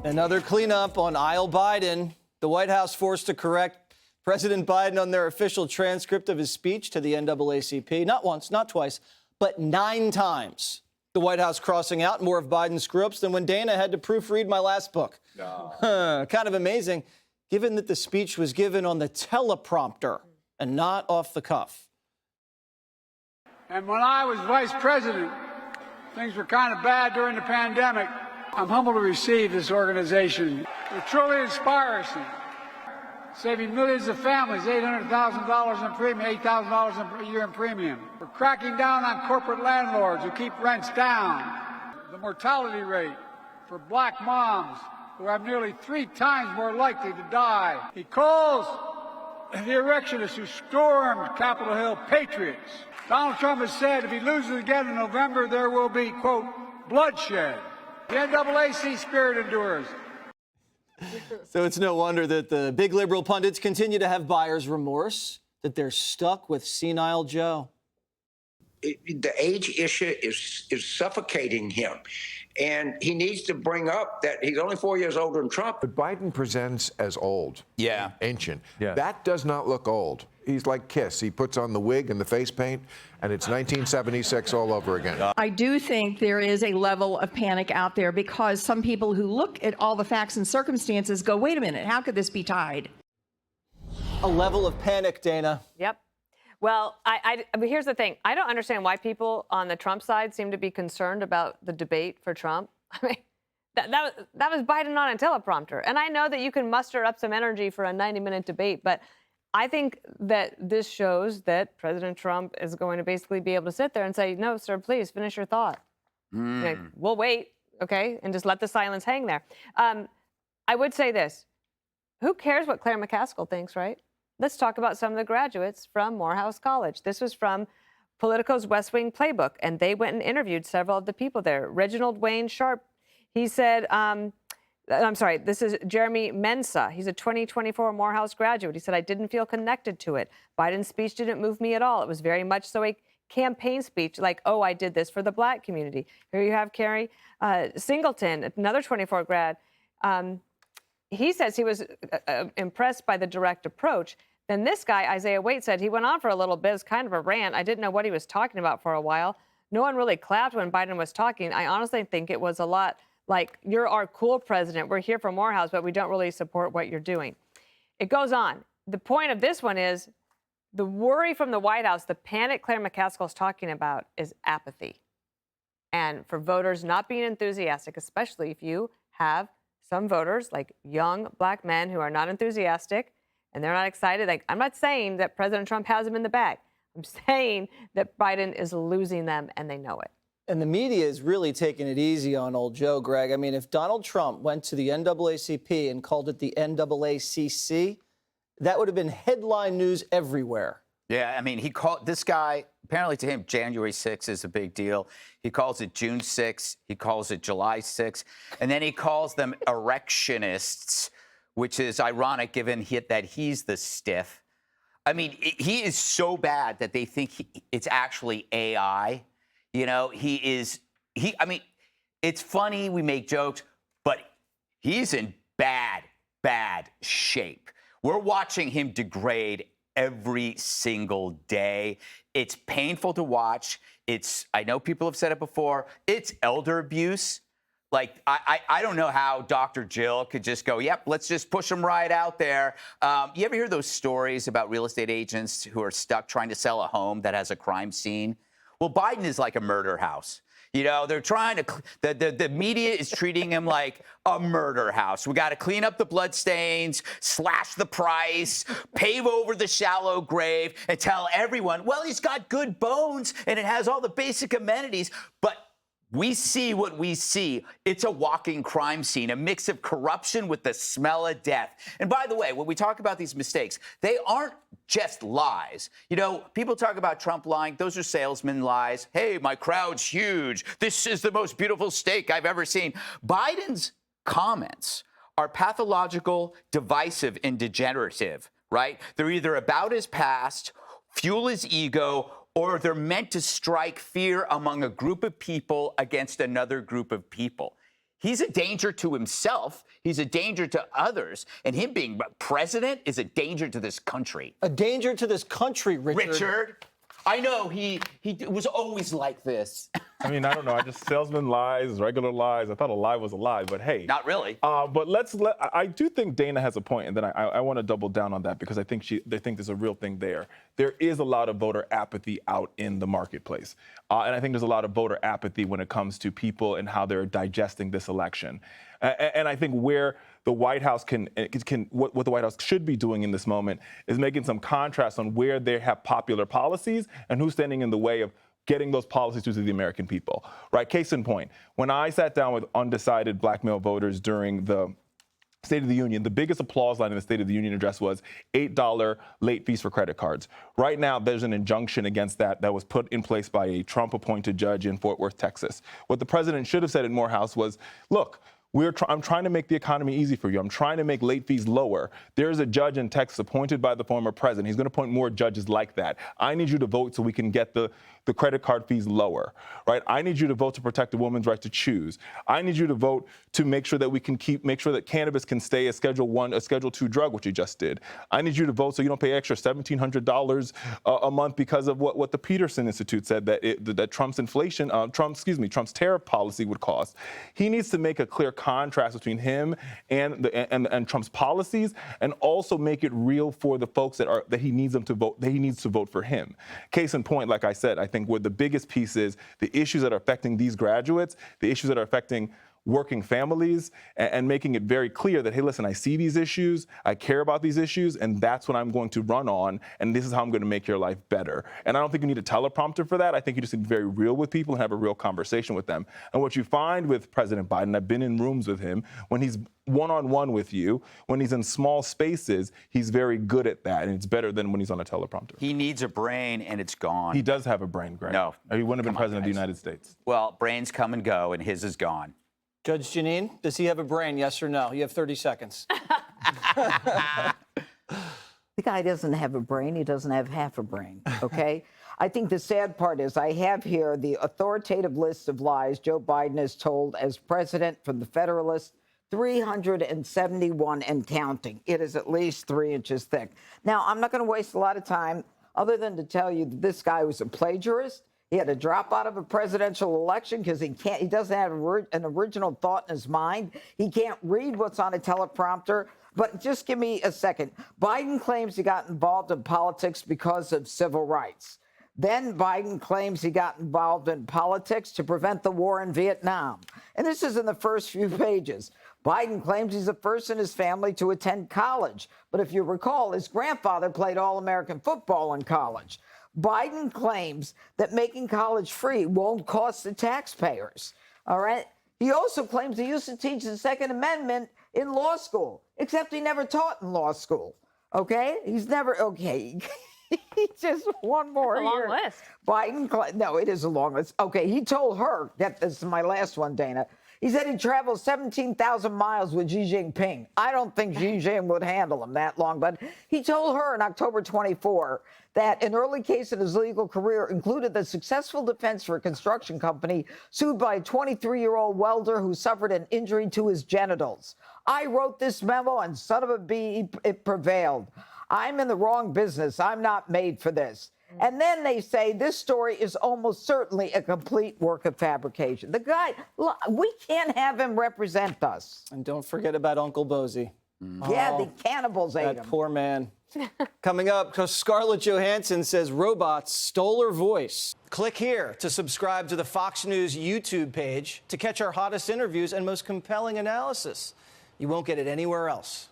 Another cleanup on aisle Biden. The White House forced to correct President Biden on their official transcript of his speech to the NAACP. Not once, not twice, but 9 times. The White House crossing out more of Biden's screw-ups than when Dana had to proofread my last book. Kind of amazing, given that the speech was given on the teleprompter and not off the cuff. And when I was vice president, things were kind of bad during the pandemic. I'm humbled to receive this organization. It truly inspires me, saving millions of families $800,000 in premium, $8,000 a year in premium. We're cracking down on corporate landlords who keep rents down. The mortality rate for black moms who have nearly 3 times more likely to die. He calls the erectionists who stormed Capitol Hill patriots. Donald Trump has said if he loses again in November, there will be, quote, bloodshed. The NAACP spirit endures. So it's no wonder that the big liberal pundits continue to have buyer's remorse, that they're stuck with senile Joe. The age issue is suffocating him. And he needs to bring up that he's only 4 years older than Trump. But Biden presents as old. Yeah. Ancient. Yeah. That does not look old. He's like Kiss. He puts on the wig and the face paint, and it's 1976 all over again. I do think there is a level of panic out there because some people who look at all the facts and circumstances go, wait a minute, how could this be tied? A level of panic, Dana. Yep. Well, but here's the thing. I don't understand why people on the Trump side seem to be concerned about the debate for Trump. I mean, that was Biden on a teleprompter. And I know that you can muster up some energy for a 90-minute debate, but I think that this shows that President Trump is going to basically be able to sit there and say, no, sir, please finish your thought. Like, we'll wait, okay, and just let the silence hang there. I would say this. Who cares what Claire McCaskill thinks, right? Let's talk about some of the graduates from Morehouse College. This was from Politico's West Wing Playbook, and they went and interviewed several of the people there. Reginald Wayne Sharp, he said, this is Jeremy Mensa. He's a 2024 Morehouse graduate. He said, I didn't feel connected to it. Biden's speech didn't move me at all. It was very much so a campaign speech, like, oh, I did this for the black community. Here you have Carrie Singleton, another 24 grad. He says he was impressed by the direct approach. Then this guy, Isaiah Waite, said he went on for a little bit. It was kind of a rant. I didn't know what he was talking about for a while. No one really clapped when Biden was talking. I honestly think it was a lot like, you're our cool president. We're here for Morehouse, but we don't really support what you're doing. It goes on. The point of this one is the worry from the White House, the panic Claire McCaskill is talking about, is apathy. And for voters not being enthusiastic, especially if you have some voters, like young black men who are not enthusiastic and they're not excited. Like, I'm not saying that President Trump has them in the bag. I'm saying that Biden is losing them and they know it. And the media is really taking it easy on old Joe, Greg. I mean, if Donald Trump went to the NAACP and called it the NAACC, that would have been headline news everywhere. Yeah, I mean, he called this guy, apparently to him, January 6th is a big deal. He calls it June 6th. He calls it July 6th. And then he calls them erectionists, which is ironic given that he's the stiff. I mean, he is so bad that they think it's actually AI. You know, I mean, it's funny, we make jokes, but he's in bad shape. We're watching him degrade every single day. It's painful to watch. I know people have said it before, it's elder abuse. Like, I don't know how Dr. Jill could just go, yep, let's just push him right out there. You ever hear those stories about real estate agents who are stuck trying to sell a home that has a crime scene? Well, Biden is like a murder house. You know, they're trying to, the media is treating him like a murder house. We got to clean up the bloodstains, slash the price, pave over the shallow grave, and tell everyone, well, he's got good bones and it has all the basic amenities. But we see what we see. It's a walking crime scene, a mix of corruption with the smell of death. And by the way, when we talk about these mistakes, they aren't just lies. You know, people talk about Trump lying. Those are salesman lies. Hey, my crowd's huge. This is the most beautiful steak I've ever seen. Biden's comments are pathological, divisive, and degenerative, right? They're either about his past, fuel his ego, or they're meant to strike fear among a group of people against another group of people. He's a danger to himself. He's a danger to others. And him being president is a danger to this country. A danger to this country, Richard. Richard, I know he was always like this. I mean, I don't know. I just salesman lies, regular lies. I thought a lie was a lie, but hey. Not really. But I do think Dana has a point, and then I want to double down on that because I think they think there's a real thing there. There is a lot of voter apathy out in the marketplace. And I think there's a lot of voter apathy when it comes to people and how they're digesting this election. And I think where the White House what the White House should be doing in this moment is making some contrast on where they have popular policies and who's standing in the way of getting those policies to the American people, right? Case in point, when I sat down with undecided black male voters during the State of the Union, the biggest applause line in the State of the Union address was $8 late fees for credit cards. Right now, there's an injunction against that was put in place by a Trump-appointed judge in Fort Worth, Texas. What the president should have said in Morehouse was, look, I'm trying to make the economy easy for you. I'm trying to make late fees lower. There's a judge in Texas appointed by the former president. He's going to appoint more judges like that. I need you to vote so we can get the credit card fees lower, right? I need you to vote to protect a woman's right to choose. I need you to vote to make sure that we can make sure that cannabis can stay a Schedule I, a Schedule II drug, which you just did. I need you to vote so you don't pay extra $1,700 a month because of what the Peterson Institute said that Trump's tariff policy would cost. He needs to make a clear contrast between him and Trump's policies, and also make it real for the folks that he needs them to vote. That he needs to vote for him. Case in point, like I said, I think where the biggest piece is the issues that are affecting these graduates, the issues that are affecting working families, and making it very clear that, hey, listen, I see these issues, I care about these issues, and that's what I'm going to run on, and this is how I'm going to make your life better. And I don't think you need a teleprompter for that. I think you just need to be very real with people and have a real conversation with them. And what you find with President Biden, I've been in rooms with him, when he's one-on-one with you, when he's in small spaces, he's very good at that, and it's better than when he's on a teleprompter. He needs a brain, and it's gone. He does have a brain, Greg. No. He wouldn't have been president of the United States. Well, brains come and go, and his is gone. Judge Janine, does he have a brain, yes or no? You have 30 seconds. The guy doesn't have a brain. He doesn't have half a brain, okay? I think the sad part is I have here the authoritative list of lies Joe Biden has told as president from the Federalist, 371 and counting. It is at least 3 inches thick. Now, I'm not going to waste a lot of time other than to tell you that this guy was a plagiarist. He had to drop out of a presidential election because he doesn't have an original thought in his mind. He can't read what's on a teleprompter. But just give me a second. Biden claims he got involved in politics because of civil rights. Then Biden claims he got involved in politics to prevent the war in Vietnam. And this is in the first few pages. Biden claims he's the first in his family to attend college. But if you recall, his grandfather played All-American football in college. Biden claims that making college free won't cost the taxpayers, all right? He also claims he used to teach the Second Amendment in law school, except he never taught in law school, okay? He's never, okay. Just one more a long list. Biden, no, it is a long list. Okay, he told her, this is my last one, Dana. He said he traveled 17,000 miles with Xi Jinping. I don't think Xi Jinping would handle him that long, but he told her in October 24 that an early case in his legal career included the successful defense for a construction company sued by a 23-year-old welder who suffered an injury to his genitals. I wrote this memo, and son of a bee, it prevailed. I'm in the wrong business. I'm not made for this. And then they say this story is almost certainly a complete work of fabrication. The guy, we can't have him represent us. And don't forget about Uncle Bozy. Yeah, the cannibals ate him. That poor man. Coming up, Scarlett Johansson says robots stole her voice. Click here to subscribe to the Fox News YouTube page to catch our hottest interviews and most compelling analysis. You won't get it anywhere else.